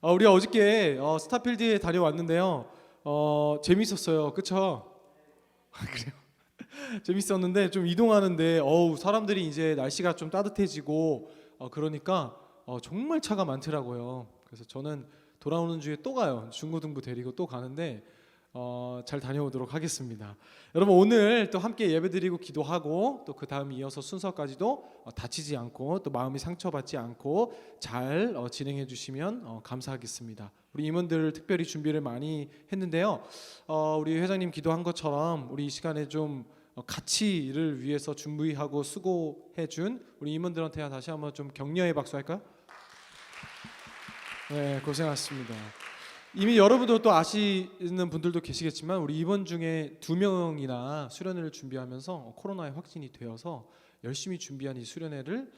우리 어저께 스타필드에 다녀왔는데요. 재밌었어요. 그쵸? 그래요. 재밌었는데 좀 이동하는데 사람들이 이제 날씨가 좀 따뜻해지고 그러니까 정말 차가 많더라고요. 그래서 저는 돌아오는 주에 또 가요. 중고등부 데리고 또 가는데 잘 다녀오도록 하겠습니다. 여러분 오늘 또 함께 예배드리고 기도하고 또 그 다음 이어서 순서까지도 다치지 않고 또 마음이 상처받지 않고 잘 진행해 주시면 감사하겠습니다. 우리 임원들 특별히 준비를 많이 했는데요. 우리 회장님 기도한 것처럼 우리 이 시간에 좀 가치를 위해서 준비하고 수고해 준 우리 임원들한테 다시 한번 좀 격려의 박수 할까요? 네, 고생하셨습니다. 이미 여러분도 또 아시는 분들도 계시겠지만 우리 이번 중에 2명이나 수련회를 준비하면서 코로나에 확진이 되어서 열심히 준비한 이 수련회를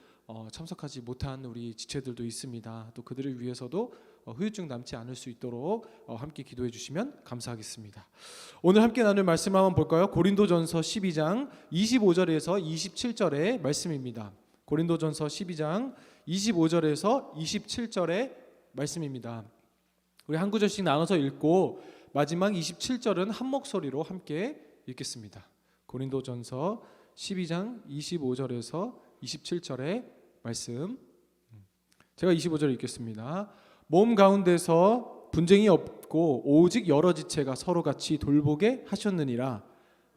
참석하지 못한 우리 지체들도 있습니다. 또 그들을 위해서도 후유증 남지 않을 수 있도록 함께 기도해 주시면 감사하겠습니다. 오늘 함께 나눌 말씀 한번 볼까요? 고린도전서 12장 25절에서 27절의 말씀입니다. 고린도전서 12장 25절에서 27절의 말씀입니다. 우리 한 구절씩 나눠서 읽고 마지막 27절은 한 목소리로 함께 읽겠습니다. 고린도전서 12장 25절에서 27절의 말씀. 제가 25절 읽겠습니다. 몸 가운데서 분쟁이 없고 오직 여러 지체가 서로 같이 돌보게 하셨느니라.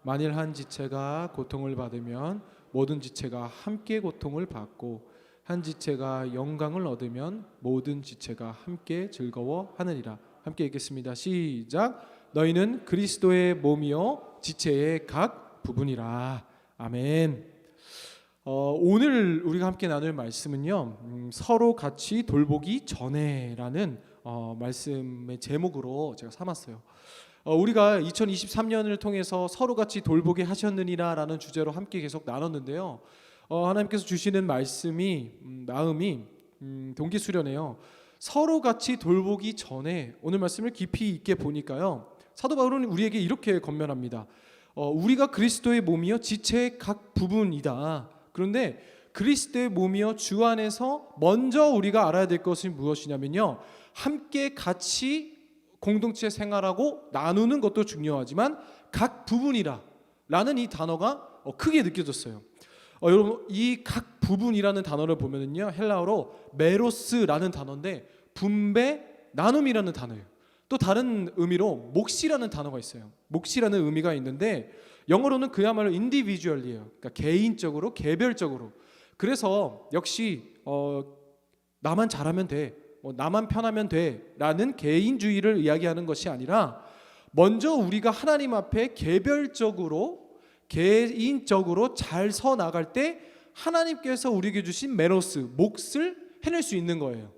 만일 한 지체가 고통을 받으면 모든 지체가 함께 고통을 받고 한 지체가 영광을 얻으면 모든 지체가 함께 즐거워하느니라. 함께 읽겠습니다. 시작. 너희는 그리스도의 몸이요 지체의 각 부분이라. 아멘. 오늘 우리가 함께 나눌 말씀은요, 서로 같이 돌보기 전에라는 말씀의 제목으로 제가 삼았어요. 우리가 2023년을 통해서 서로 같이 돌보게 하셨느니라라는 주제로 함께 계속 나눴는데요. 하나님께서 주시는 말씀이 마음이 동기 수련해요. 서로 같이 돌보기 전에 오늘 말씀을 깊이 있게 보니까요. 사도 바울은 우리에게 이렇게 권면합니다. 우리가 그리스도의 몸이요 지체의 각 부분이다. 그런데 그리스도의 몸이요 주 안에서 먼저 우리가 알아야 될 것이 무엇이냐면요. 함께 같이 공동체 생활하고 나누는 것도 중요하지만 각 부분이라 라는 이 단어가 크게 느껴졌어요. 여러분 이 각 부분이라는 단어를 보면은요 헬라어로 메로스라는 단어인데 분배, 나눔이라는 단어예요. 또 다른 의미로 몫이라는 단어가 있어요. 몫이라는 의미가 있는데 영어로는 그야말로 individual이에요. 그러니까 개인적으로, 개별적으로. 그래서 역시 나만 잘하면 돼, 나만 편하면 돼라는 개인주의를 이야기하는 것이 아니라 먼저 우리가 하나님 앞에 개별적으로 개인적으로 잘 서 나갈 때 하나님께서 우리에게 주신 메로스, 몫을 해낼 수 있는 거예요.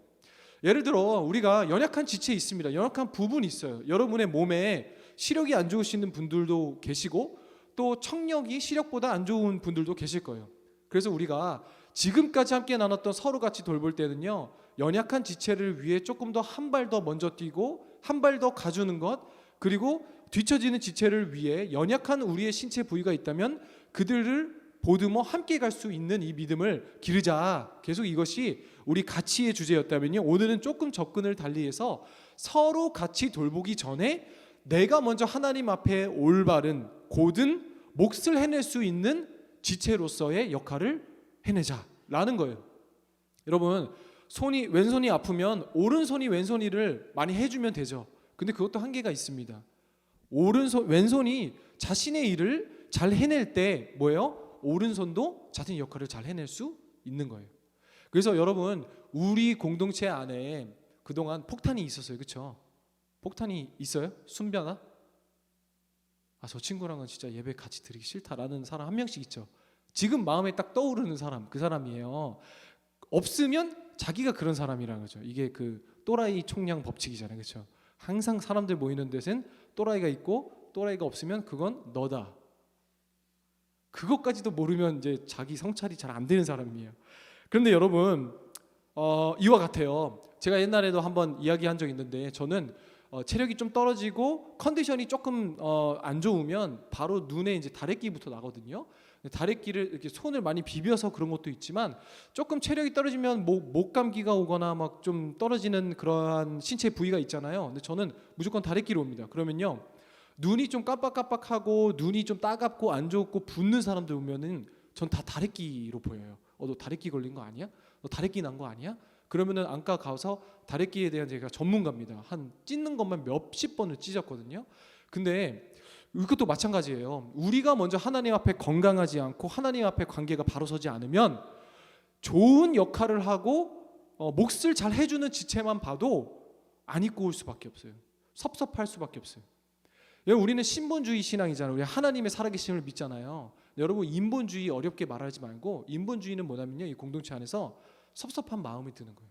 예를 들어 우리가 연약한 지체 있습니다. 연약한 부분이 있어요. 여러분의 몸에 시력이 안 좋으시는 분들도 계시고 또 청력이 시력보다 안 좋은 분들도 계실 거예요. 그래서 우리가 지금까지 함께 나눴던 서로 같이 돌볼 때는요, 연약한 지체를 위해 조금 더 한 발 더 먼저 뛰고 한 발 더 가주는 것, 그리고 뒤처지는 지체를 위해 연약한 우리의 신체 부위가 있다면 그들을 보듬어 함께 갈 수 있는 이 믿음을 기르자. 계속 이것이 우리 가치의 주제였다면요, 오늘은 조금 접근을 달리해서 서로 같이 돌보기 전에 내가 먼저 하나님 앞에 올바른 고든 몫을 해낼 수 있는 지체로서의 역할을 해내자라는 거예요. 여러분 왼손이 아프면 오른손이 왼손이를 많이 해주면 되죠. 근데 그것도 한계가 있습니다. 왼손이 자신의 일을 잘 해낼 때 뭐예요? 오른손도 자신의 역할을 잘 해낼 수 있는 거예요. 그래서 여러분 우리 공동체 안에 그동안 폭탄이 있었어요. 그렇죠? 폭탄이 있어요? 순변아? 저 친구랑은 진짜 예배 같이 드리기 싫다라는 사람 한 명씩 있죠. 지금 마음에 딱 떠오르는 사람, 그 사람이에요. 없으면 자기가 그런 사람이라는 거죠. 이게 그 또라이 총량 법칙이잖아요. 그렇죠? 항상 사람들 모이는 데는 또라이가 있고 또라이가 없으면 그건 너다. 그것까지도 모르면 이제 자기 성찰이 잘 안 되는 사람이에요. 그런데 여러분 이와 같아요. 제가 옛날에도 한번 이야기한 적 있는데 저는 체력이 좀 떨어지고 컨디션이 조금 안 좋으면 바로 눈에 이제 다래끼부터 나거든요. 다래끼를 이렇게 손을 많이 비벼서 그런 것도 있지만 조금 체력이 떨어지면 목 감기가 오거나 막 좀 떨어지는 그러한 신체 부위가 있잖아요. 근데 저는 무조건 다래끼로 옵니다. 그러면요 눈이 좀 깜빡깜빡하고 눈이 좀 따갑고 안 좋고 붓는 사람들 보면은 전 다 다래끼로 보여요. 너 다래끼 걸린 거 아니야? 너 다래끼 난 거 아니야? 그러면은 안과 가서 다래끼에 대한 제가 전문가입니다. 한 찢는 것만 몇십 번을 찢었거든요. 근데 이것도 마찬가지예요. 우리가 먼저 하나님 앞에 건강하지 않고 하나님 앞에 관계가 바로 서지 않으면 좋은 역할을 하고 몫을 잘 해주는 지체만 봐도 안 입고 올 수밖에 없어요. 섭섭할 수밖에 없어요. 우리는 신본주의 신앙이잖아요. 우리 하나님의 살아계심을 믿잖아요. 여러분 인본주의 어렵게 말하지 말고 인본주의는 뭐냐면요, 이 공동체 안에서 섭섭한 마음이 드는 거예요.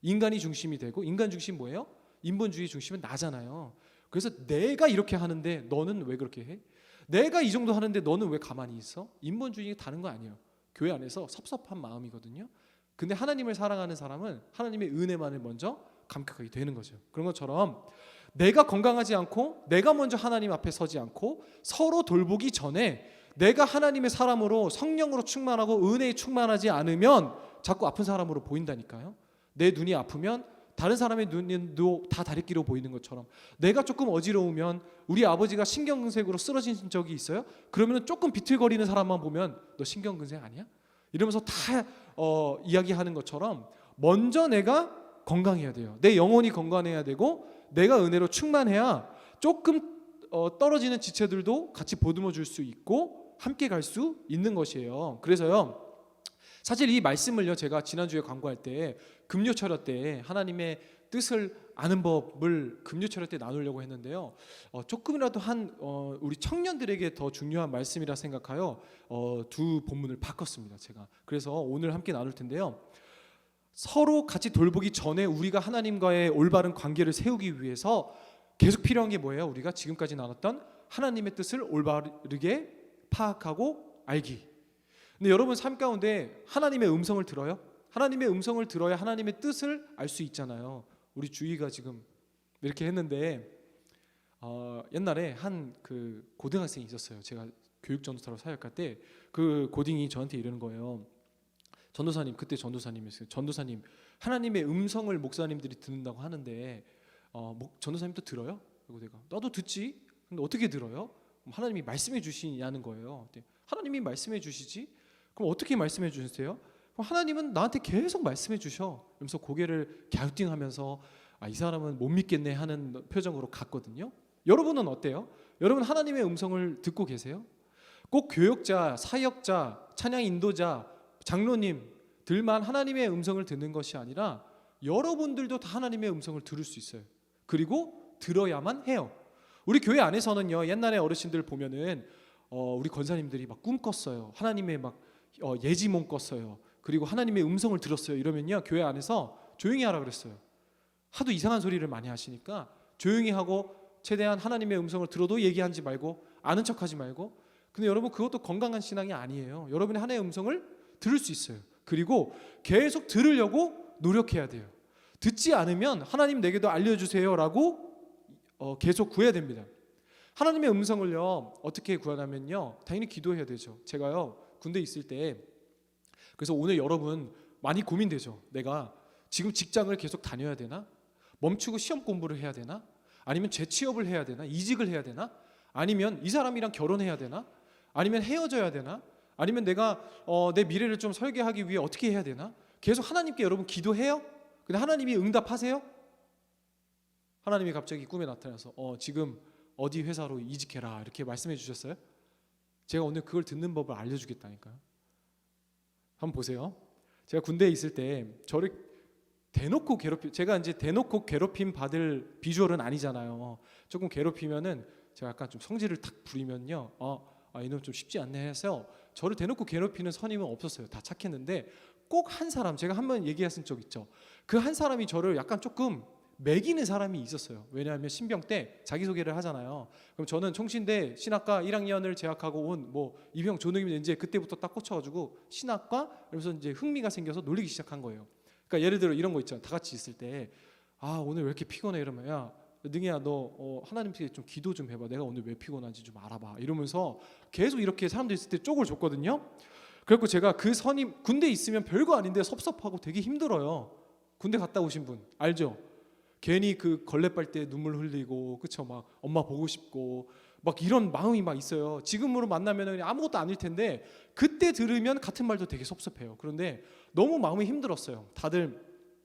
인간이 중심이 되고 인간 중심 뭐예요? 인본주의 중심은 나잖아요. 그래서 내가 이렇게 하는데 너는 왜 그렇게 해? 내가 이 정도 하는데 너는 왜 가만히 있어? 인본주의가 다른 거 아니에요. 교회 안에서 섭섭한 마음이거든요. 근데 하나님을 사랑하는 사람은 하나님의 은혜만을 먼저 감격하게 되는 거죠. 그런 것처럼 내가 건강하지 않고 내가 먼저 하나님 앞에 서지 않고 서로 돌보기 전에 내가 하나님의 사람으로 성령으로 충만하고 은혜에 충만하지 않으면 자꾸 아픈 사람으로 보인다니까요. 내 눈이 아프면 다른 사람의 눈도 다 다래끼로 보이는 것처럼 내가 조금 어지러우면 우리 아버지가 신경근색으로 쓰러진 적이 있어요? 그러면 조금 비틀거리는 사람만 보면 너 신경근색 아니야? 이러면서 다 이야기하는 것처럼 먼저 내가 건강해야 돼요. 내 영혼이 건강해야 되고 내가 은혜로 충만해야 조금 떨어지는 지체들도 같이 보듬어 줄 수 있고 함께 갈 수 있는 것이에요. 그래서요 사실 이 말씀을요 제가 지난주에 광고할 때 금요철야 때 하나님의 뜻을 아는 법을 금요철야 때 나누려고 했는데요 조금이라도 우리 청년들에게 더 중요한 말씀이라 생각하여 두 본문을 바꿨습니다. 제가 그래서 오늘 함께 나눌 텐데요 서로 같이 돌보기 전에 우리가 하나님과의 올바른 관계를 세우기 위해서 계속 필요한 게 뭐예요? 우리가 지금까지 나눴던 하나님의 뜻을 올바르게 파악하고 알기. 근데 여러분 삶 가운데 하나님의 음성을 들어요? 하나님의 음성을 들어야 하나님의 뜻을 알 수 있잖아요. 우리 주희가 지금 이렇게 했는데 옛날에 한 그 고등학생이 있었어요. 제가 교육전도사로 사역할 때 그 고딩이 저한테 이러는 거예요. 전도사님, 그때 전도사님이었어요. 전도사님, 하나님의 음성을 목사님들이 듣는다고 하는데 전도사님도 들어요? 그리고 내가 나도 듣지. 근데 어떻게 들어요? 하나님이 말씀해 주시냐는 거예요. 하나님이 말씀해 주시지? 그럼 어떻게 말씀해 주세요? 그럼 하나님은 나한테 계속 말씀해 주셔. 그러면서 고개를 갸우뚱하면서 이 사람은 못 믿겠네 하는 표정으로 갔거든요. 여러분은 어때요? 여러분 하나님의 음성을 듣고 계세요? 꼭 교역자, 사역자, 찬양 인도자, 장로님들만 하나님의 음성을 듣는 것이 아니라 여러분들도 다 하나님의 음성을 들을 수 있어요. 그리고 들어야만 해요. 우리 교회 안에서는요 옛날에 어르신들 보면은 우리 권사님들이 막 꿈 꿨어요. 하나님의 막 예지몽 꿨어요. 그리고 하나님의 음성을 들었어요. 이러면요 교회 안에서 조용히 하라 그랬어요. 하도 이상한 소리를 많이 하시니까 조용히 하고 최대한 하나님의 음성을 들어도 얘기하지 말고 아는 척하지 말고. 근데 여러분 그것도 건강한 신앙이 아니에요. 여러분이 하나님의 음성을 들을 수 있어요. 그리고 계속 들으려고 노력해야 돼요. 듣지 않으면 하나님 내게도 알려주세요라고 계속 구해야 됩니다. 하나님의 음성을요 어떻게 구하냐면요 당연히 기도해야 되죠. 제가요 군대 있을 때 그래서 오늘 여러분 많이 고민되죠. 내가 지금 직장을 계속 다녀야 되나? 멈추고 시험 공부를 해야 되나? 아니면 재취업을 해야 되나? 이직을 해야 되나? 아니면 이 사람이랑 결혼해야 되나? 아니면 헤어져야 되나? 아니면 내가 내 미래를 좀 설계하기 위해 어떻게 해야 되나? 계속 하나님께 여러분 기도해요? 근데 하나님이 응답하세요? 하나님이 갑자기 꿈에 나타나서 지금 어디 회사로 이직해라 이렇게 말씀해 주셨어요? 제가 오늘 그걸 듣는 법을 알려주겠다니까요. 한번 보세요. 제가 군대에 있을 때 저를 대놓고 제가 이제 대놓고 괴롭힘 받을 비주얼은 아니잖아요. 조금 괴롭히면은 제가 약간 좀 성질을 탁 부리면요 이놈 좀 쉽지 않네 해서 저를 대놓고 괴롭히는 선임은 없었어요. 다 착했는데 꼭 한 사람, 제가 한번 얘기했던 적 있죠. 그 한 사람이 저를 약간 조금 매기는 사람이 있었어요. 왜냐하면 신병 때 자기소개를 하잖아요. 그럼 저는 총신대 신학과 1학년을 재학하고 온 이병 조능이면 이제 그때부터 딱 꽂혀가지고 신학과 그러면서 이제 흥미가 생겨서 놀리기 시작한 거예요. 그러니까 예를 들어 이런 거 있잖아요. 다 같이 있을 때 오늘 왜 이렇게 피곤해 이러면 야 능이야 너 하나님께 좀 기도 좀 해봐. 내가 오늘 왜 피곤한지 좀 알아봐. 이러면서 계속 이렇게 사람들 있을 때 쪽을 줬거든요. 그래서 제가 그 선임 군대 있으면 별거 아닌데 섭섭하고 되게 힘들어요. 군대 갔다 오신 분 알죠? 괜히 그 걸레 빨 때 눈물 흘리고 그쵸 막 엄마 보고 싶고 막 이런 마음이 막 있어요. 지금으로 만나면 아무것도 아닐 텐데 그때 들으면 같은 말도 되게 섭섭해요. 그런데 너무 마음이 힘들었어요. 다들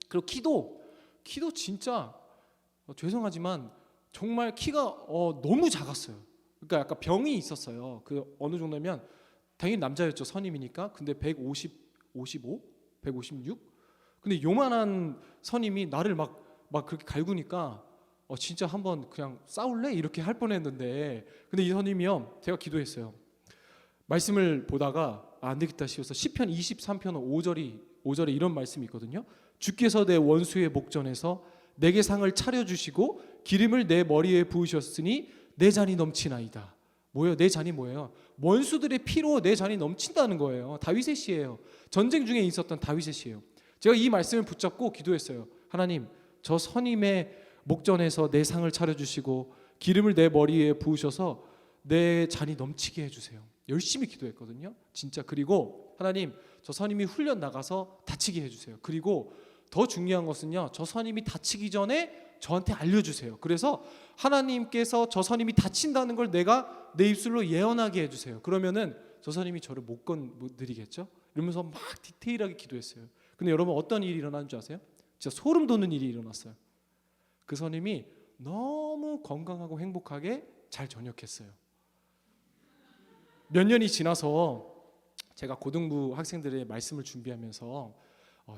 그리고 키도 진짜 죄송하지만 정말 키가 너무 작았어요. 그러니까 약간 병이 있었어요. 그 어느 정도면 당연히 남자였죠. 선임이니까. 근데 155, 156. 근데 요만한 선임이 나를 막 그렇게 갈구니까 진짜 한번 그냥 싸울래? 이렇게 할 뻔했는데 근데 이 선임이요. 제가 기도했어요. 말씀을 보다가 안 되겠다 싶어서 시편 23편 5절에 이런 말씀이 있거든요. 주께서 내 원수의 목전에서 내게 상을 차려주시고 기름을 내 머리에 부으셨으니 내 잔이 넘치나이다. 뭐예요? 내 잔이 뭐예요? 원수들의 피로 내 잔이 넘친다는 거예요. 다윗의 시예요. 전쟁 중에 있었던 다윗의 시예요. 제가 이 말씀을 붙잡고 기도했어요. 하나님, 저 선임의 목전에서 내 상을 차려주시고 기름을 내 머리에 부으셔서 내 잔이 넘치게 해주세요. 열심히 기도했거든요. 진짜. 그리고 하나님, 저 선임이 훈련 나가서 다치게 해주세요. 그리고 더 중요한 것은요, 저 선임이 다치기 전에 저한테 알려주세요. 그래서 하나님께서 저 선임이 다친다는 걸 내가 내 입술로 예언하게 해주세요. 그러면은 저 선임이 저를 못 건드리겠죠? 이러면서 막 디테일하게 기도했어요. 근데 여러분 어떤 일이 일어나는 줄 아세요? 진짜 소름 돋는 일이 일어났어요. 그 선임이 너무 건강하고 행복하게 잘 전역했어요. 몇 년이 지나서 제가 고등부 학생들의 말씀을 준비하면서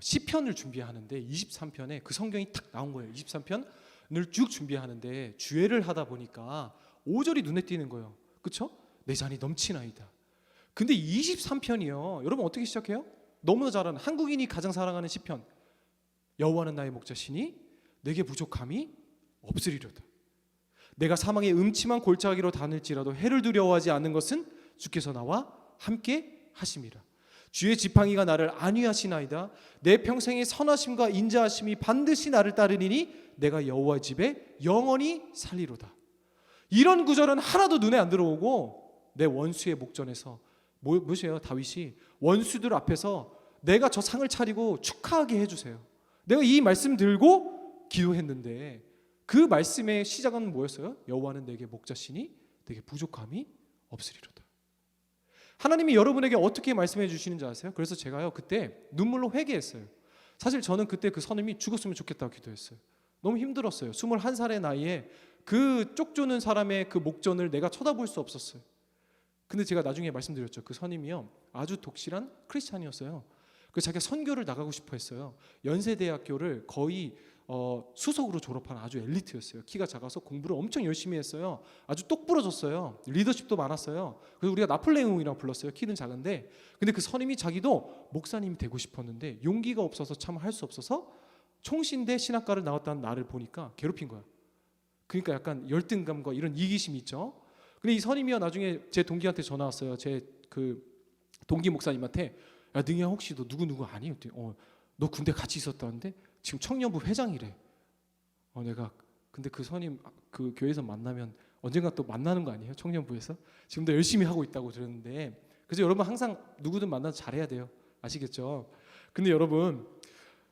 시편을 준비하는데 23편에 그 성경이 탁 나온 거예요. 23편을 쭉 준비하는데 주애를 하다 보니까 5절이 눈에 띄는 거예요. 그렇죠? 내 잔이 넘치나이다. 근데 23편이요. 여러분 어떻게 시작해요? 너무나 잘 아는 한국인이 가장 사랑하는 시편. 여호와는 나의 목자시니 내게 부족함이 없으리로다. 내가 사망의 음침한 골짜기로 다닐지라도 해를 두려워하지 않는 것은 주께서 나와 함께 하심이라. 주의 지팡이가 나를 안위하시나이다. 내 평생의 선하심과 인자하심이 반드시 나를 따르니니 내가 여호와 집에 영원히 살리로다. 이런 구절은 하나도 눈에 안 들어오고 내 원수의 목전에서 뭐예요? 다윗이 원수들 앞에서 내가 저 상을 차리고 축하하게 해주세요. 내가 이 말씀 들고 기도했는데 그 말씀의 시작은 뭐였어요? 여호와는 내게 목자시니 내게 부족함이 없으리로다. 하나님이 여러분에게 어떻게 말씀해 주시는지 아세요? 그래서 제가요 그때 눈물로 회개했어요. 사실 저는 그때 그 선임이 죽었으면 좋겠다고 기도했어요. 너무 힘들었어요. 21살의 나이에 그 쪽주는 사람의 그 목전을 내가 쳐다볼 수 없었어요. 근데 제가 나중에 말씀드렸죠. 그 선임이요 아주 독실한 크리스찬이었어요. 그래서 자기가 선교를 나가고 싶어 했어요. 연세대학교를 거의 수석으로 졸업한 아주 엘리트였어요. 키가 작아서 공부를 엄청 열심히 했어요. 아주 똑부러졌어요. 리더십도 많았어요. 그래서 우리가 나폴레옹이라고 불렀어요. 키는 작은데 근데 그 선임이 자기도 목사님이 되고 싶었는데 용기가 없어서 참 할 수 없어서 총신대 신학과를 나왔다는 나를 보니까 괴롭힌 거야. 그러니까 약간 열등감과 이런 이기심이 있죠. 근데 이 선임이요 나중에 제 동기한테 전화 왔어요. 제 그 동기 목사님한테 야 능이야 혹시 너 누구 아니? 너 군대 같이 있었다는데 지금 청년부 회장이래. 내가 근데 그 선임 그 교회에서 만나면 언젠가 또 만나는 거 아니에요? 청년부에서 지금도 열심히 하고 있다고 들었는데 그래서 여러분 항상 누구든 만나서 잘해야 돼요. 아시겠죠? 근데 여러분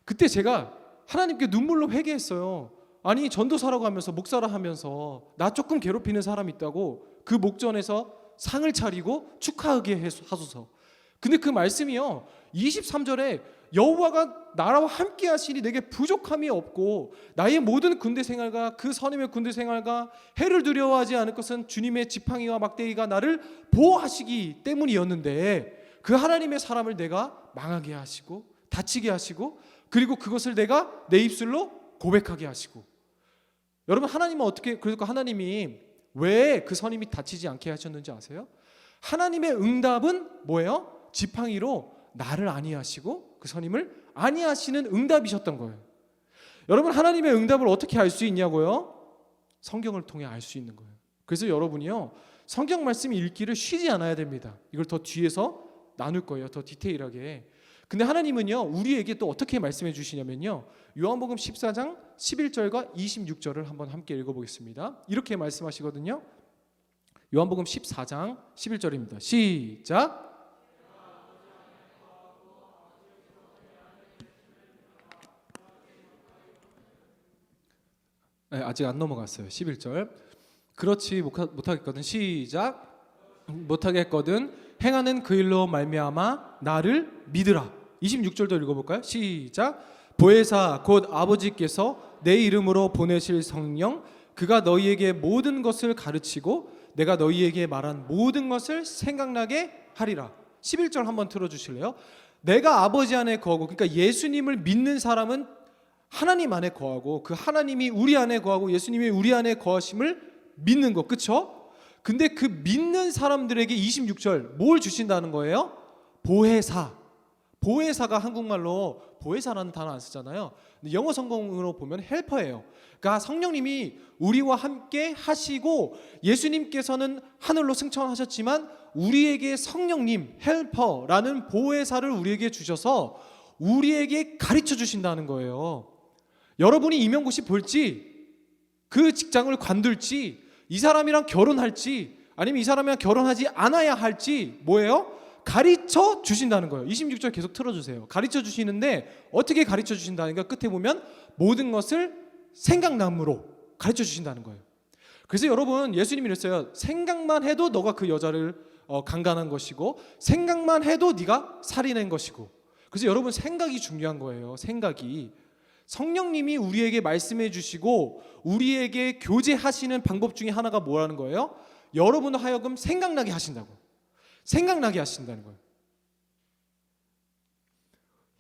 그때 제가 하나님께 눈물로 회개했어요. 아니 전도사라고 하면서 목사라 하면서 나 조금 괴롭히는 사람이 있다고 그 목전에서 상을 차리고 축하하게 하소서. 근데 그 말씀이요 23절에 여호와가 나라와 함께 하시니 내게 부족함이 없고 나의 모든 군대 생활과 그 선임의 군대 생활과 해를 두려워하지 않을 것은 주님의 지팡이와 막대기가 나를 보호하시기 때문이었는데 그 하나님의 사람을 내가 망하게 하시고 다치게 하시고 그리고 그것을 내가 내 입술로 고백하게 하시고 여러분 하나님은 어떻게 그러니까 하나님이 왜 그 선임이 다치지 않게 하셨는지 아세요? 하나님의 응답은 뭐예요? 지팡이로 나를 안위하시고 그 선임을 안위하시는 응답이셨던 거예요. 여러분 하나님의 응답을 어떻게 알 수 있냐고요? 성경을 통해 알 수 있는 거예요. 그래서 여러분이요 성경 말씀 읽기를 쉬지 않아야 됩니다. 이걸 더 뒤에서 나눌 거예요. 더 디테일하게. 근데 하나님은요 우리에게 또 어떻게 말씀해 주시냐면요, 요한복음 14장 11절과 26절을 한번 함께 읽어보겠습니다. 이렇게 말씀하시거든요. 요한복음 14장 11절입니다. 시작. 네, 아직 안 넘어갔어요. 11절. 그렇지 못하겠거든. 시작. 못하겠거든 행하는 그 일로 말미암아 나를 믿으라. 26절도 읽어볼까요? 시작. 보혜사 곧 아버지께서 내 이름으로 보내실 성령 그가 너희에게 모든 것을 가르치고 내가 너희에게 말한 모든 것을 생각나게 하리라. 11절 한번 틀어주실래요? 내가 아버지 안에 거하고, 그러니까 예수님을 믿는 사람은 하나님 안에 거하고 그 하나님이 우리 안에 거하고 예수님이 우리 안에 거하심을 믿는 거, 그쵸? 근데 그 믿는 사람들에게 26절 뭘 주신다는 거예요? 보혜사. 보혜사가 한국말로 보혜사라는 단어 안 쓰잖아요. 근데 영어 성경으로 보면 헬퍼예요. 그러니까 성령님이 우리와 함께 하시고 예수님께서는 하늘로 승천하셨지만 우리에게 성령님 헬퍼라는 보혜사를 우리에게 주셔서 우리에게 가르쳐 주신다는 거예요. 여러분이 임용고시 볼지, 그 직장을 관둘지, 이 사람이랑 결혼할지, 아니면 이 사람이랑 결혼하지 않아야 할지 뭐예요? 가르쳐 주신다는 거예요. 26절 계속 틀어주세요. 가르쳐 주시는데 어떻게 가르쳐 주신다니까 끝에 보면 모든 것을 생각남으로 가르쳐 주신다는 거예요. 그래서 여러분 예수님이 이랬어요. 생각만 해도 너가 그 여자를 강간한 것이고 생각만 해도 네가 살인한 것이고. 그래서 여러분 생각이 중요한 거예요. 생각이. 성령님이 우리에게 말씀해 주시고 우리에게 교제하시는 방법 중에 하나가 뭐라는 거예요? 여러분 하여금 생각나게 하신다고. 생각나게 하신다는 거예요.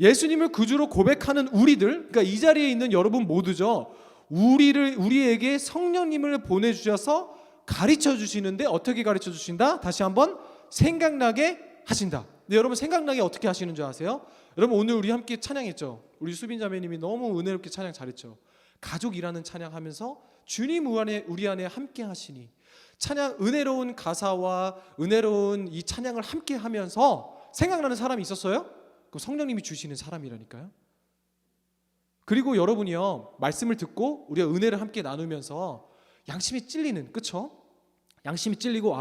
예수님을 구주로 고백하는 우리들, 그러니까 이 자리에 있는 여러분 모두죠. 우리에게 성령님을 보내주셔서 가르쳐 주시는데 어떻게 가르쳐 주신다? 다시 한번 생각나게 하신다. 근데 여러분 생각나게 어떻게 하시는 줄 아세요? 여러분 오늘 우리 함께 찬양했죠. 우리 수빈 자매님이 너무 은혜롭게 찬양 잘했죠. 가족이라는 찬양하면서 주님 우리 안에 함께 하시니, 찬양 은혜로운 가사와 은혜로운 이 찬양을 함께 하면서 생각나는 사람이 있었어요? 그 성령님이 주시는 사람이라니까요. 그리고 여러분이요 말씀을 듣고 우리가 은혜를 함께 나누면서 양심이 찔리는, 그쵸? 양심이 찔리고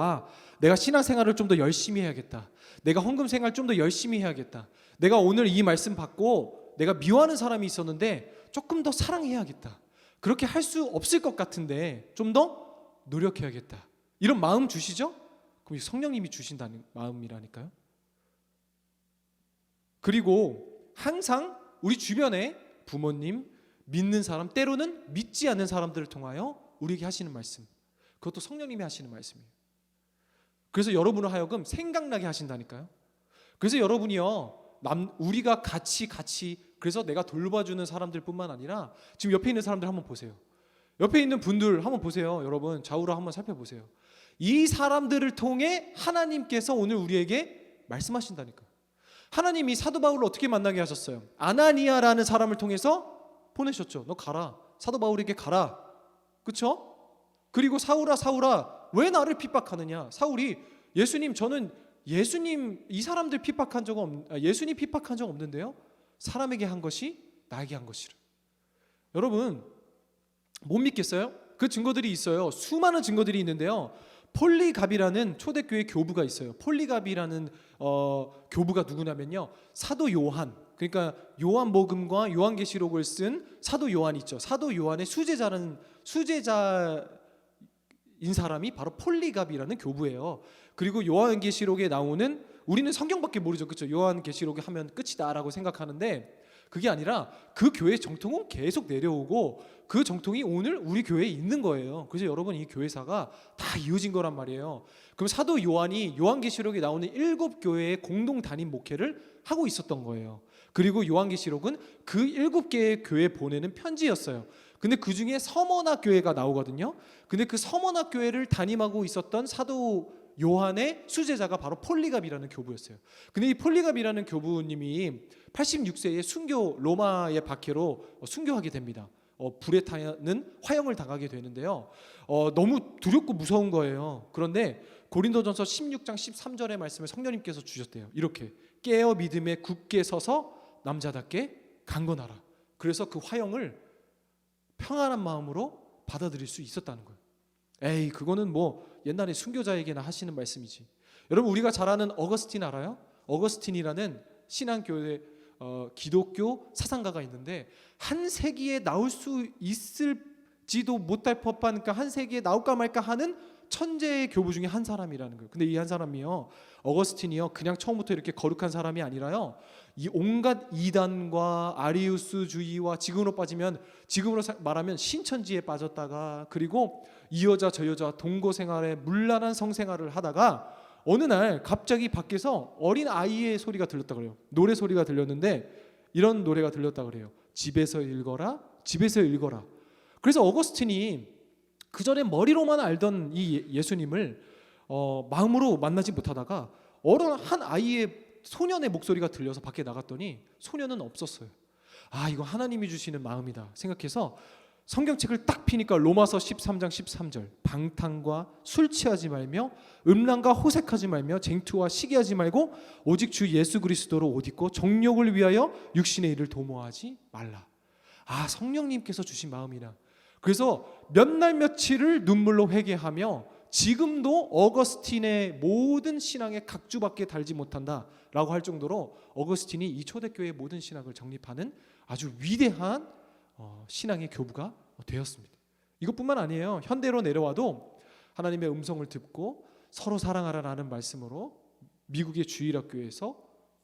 내가 신앙생활을 좀 더 열심히 해야겠다. 내가 헌금생활 좀 더 열심히 해야겠다. 내가 오늘 이 말씀 받고 내가 미워하는 사람이 있었는데 조금 더 사랑해야겠다. 그렇게 할 수 없을 것 같은데 좀 더 노력해야겠다. 이런 마음 주시죠? 그럼 성령님이 주신다는 마음이라니까요. 그리고 항상 우리 주변에 부모님, 믿는 사람, 때로는 믿지 않는 사람들을 통하여 우리에게 하시는 말씀, 그것도 성령님이 하시는 말씀이에요. 그래서 여러분을 하여금 생각나게 하신다니까요. 그래서 여러분이요 우리가 같이 그래서 내가 돌봐주는 사람들 뿐만 아니라 지금 옆에 있는 사람들 한번 보세요. 옆에 있는 분들 한번 보세요. 여러분 좌우로 한번 살펴보세요. 이 사람들을 통해 하나님께서 오늘 우리에게 말씀하신다니까요. 하나님이 사도 바울을 어떻게 만나게 하셨어요? 아나니아라는 사람을 통해서 보내셨죠. 너 가라. 사도 바울에게 가라. 그렇죠? 그리고 사울아 왜 나를 핍박하느냐? 사울이 저는 예수님 이 사람들 핍박한 적 예수님 핍박한 적 없는데요. 사람에게 한 것이 나에게 한 것이라. 여러분 못 믿겠어요? 그 증거들이 있어요. 수많은 증거들이 있는데요. 폴리갑이라는 초대교회 교부가 있어요. 폴리갑이라는 교부가 누구냐면요, 사도 요한, 그러니까 요한복음과 요한계시록을 쓴 사도 요한 있죠. 사도 요한의 수제자인 사람이 바로 폴리갑이라는 교부예요. 그리고 요한계시록에 나오는, 우리는 성경밖에 모르죠, 그렇죠? 요한계시록에 하면 끝이다라고 생각하는데 그게 아니라 그 교회의 정통은 계속 내려오고 그 정통이 오늘 우리 교회에 있는 거예요. 그래서 여러분 이 교회사가 다 이어진 거란 말이에요. 그럼 사도 요한이 요한계시록에 나오는 7교회의 공동 단임 목회를 하고 있었던 거예요. 그리고 요한계시록은 그 7개의 교회에 보내는 편지였어요. 근데 그 중에 서머나 교회가 나오거든요. 근데 그 서머나 교회를 담임하고 있었던 사도 요한의 수제자가 바로 폴리갑이라는 교부였어요. 근데 이 폴리갑이라는 교부님이 86세에 로마의 박해로 순교하게 됩니다. 불에 타는 화형을 당하게 되는데요. 너무 두렵고 무서운 거예요. 그런데 고린도전서 16장 13절의 말씀을 성령님께서 주셨대요. 이렇게 깨어 믿음에 굳게 서서 남자답게 강건하라. 그래서 그 화형을 평안한 마음으로 받아들일 수 있었다는 거예요. 에이, 그거는 뭐 옛날에 순교자에게나 하시는 말씀이지. 여러분, 우리가 잘 아는 어거스틴 알아요? 어거스틴이라는 신앙교회 기독교 사상가가 있는데 한 세기에 나올 수 있을지도 못할 법한, 그러니까 한 세기에 나올까 말까 하는 천재의 교부 중에 한 사람이라는 거예요. 근데 이 한 사람이요, 어거스틴이요, 그냥 처음부터 이렇게 거룩한 사람이 아니라요, 이 온갖 이단과 아리우스주의와 지금으로 빠지면, 지금으로 말하면 신천지에 빠졌다가, 그리고 이 여자 저 여자 동거 생활에 문란한 성생활을 하다가 어느 날 갑자기 밖에서 어린 아이의 소리가 들렸다 그래요. 노래 소리가 들렸는데 이런 노래가 들렸다 그래요. 집에서 읽어라, 집에서 읽어라. 그래서 어거스틴이 그 전에 머리로만 알던 이 예수님을 마음으로 만나지 못하다가 어른 한 아이의 소년의 목소리가 들려서 밖에 나갔더니 소년은 없었어요. 아, 이거 하나님이 주시는 마음이다 생각해서 성경책을 딱 피니까 로마서 13장 13절, 방탕과 술 취하지 말며 음란과 호색하지 말며 쟁투와 시기하지 말고 오직 주 예수 그리스도로 옷 입고 정욕을 위하여 육신의 일을 도모하지 말라. 아, 성령님께서 주신 마음이나. 그래서 몇 날 며칠을 눈물로 회개하며 지금도 어거스틴의 모든 신앙의 각주밖에 달지 못한다라고 할 정도로 어거스틴이 이 초대교회의 모든 신학을 정립하는 아주 위대한 신앙의 교부가 되었습니다. 이것뿐만 아니에요. 현대로 내려와도 하나님의 음성을 듣고 서로 사랑하라는 말씀으로 미국의 주일학교에서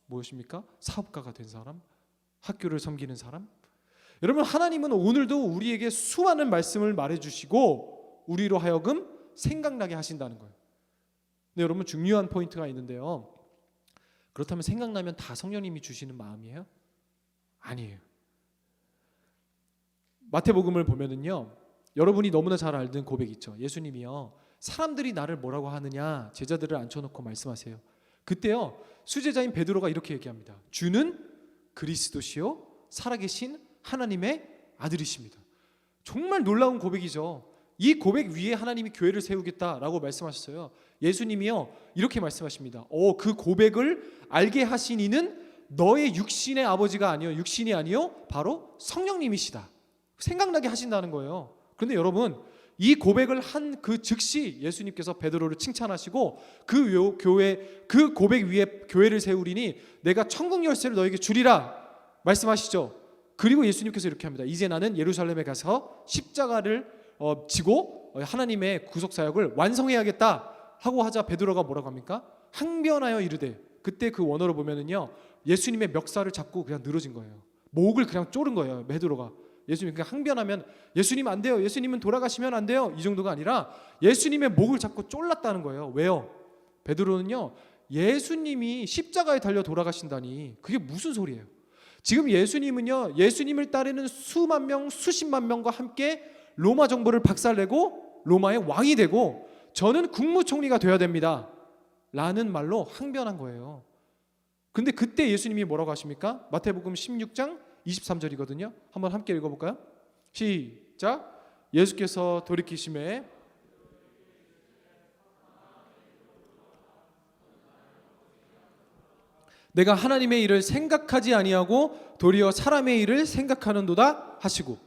무엇입니까? 사업가가 된 사람, 학교를 섬기는 사람. 여러분, 하나님은 오늘도 우리에게 수많은 말씀을 말해주시고 우리로 하여금 생각나게 하신다는 거예요. 근데 여러분, 중요한 포인트가 있는데요. 그렇다면 생각나면 다 성령님이 주시는 마음이에요? 아니에요. 마태복음을 보면은요, 여러분이 너무나 잘 알던 고백 있죠. 예수님이요, 사람들이 나를 뭐라고 하느냐, 제자들을 앉혀놓고 말씀하세요. 그때요, 수제자인 베드로가 이렇게 얘기합니다. 주는 그리스도시요 살아계신 하나님의 아들이십니다. 정말 놀라운 고백이죠. 이 고백 위에 하나님이 교회를 세우겠다라고 말씀하셨어요. 예수님이요, 이렇게 말씀하십니다. 그 고백을 알게 하신 이는 너의 육신의 아버지가 아니요, 육신이 아니요, 바로 성령님이시다. 생각나게 하신다는 거예요. 그런데 여러분, 이 고백을 한 그 즉시 예수님께서 베드로를 칭찬하시고 그 교회, 그 고백 위에 교회를 세우리니 내가 천국 열쇠를 너에게 주리라 말씀하시죠. 그리고 예수님께서 이렇게 합니다. 이제 나는 예루살렘에 가서 십자가를 지고 하나님의 구속 사역을 완성해야겠다 하고 하자 베드로가 뭐라고 합니까? 항변하여 이르되. 그때 그 원어로 보면은요, 예수님의 멱살을 잡고 그냥 늘어진 거예요. 목을 그냥 조른 거예요, 베드로가. 예수님 그냥 항변하면 예수님 안 돼요, 예수님은 돌아가시면 안 돼요, 이 정도가 아니라 예수님의 목을 잡고 쫄랐다는 거예요. 왜요? 베드로는요, 예수님이 십자가에 달려 돌아가신다니 그게 무슨 소리예요? 지금 예수님은요, 예수님을 따르는 수만 명, 수십만 명과 함께 로마 정부를 박살내고 로마의 왕이 되고 저는 국무총리가 돼야 됩니다 라는 말로 항변한 거예요. 근데 그때 예수님이 뭐라고 하십니까? 마태복음 16장 23절이거든요. 한번 함께 읽어볼까요? 시작. 예수께서 돌이키심에 내가 하나님의 일을 생각하지 아니하고 도리어 사람의 일을 생각하는도다 하시고,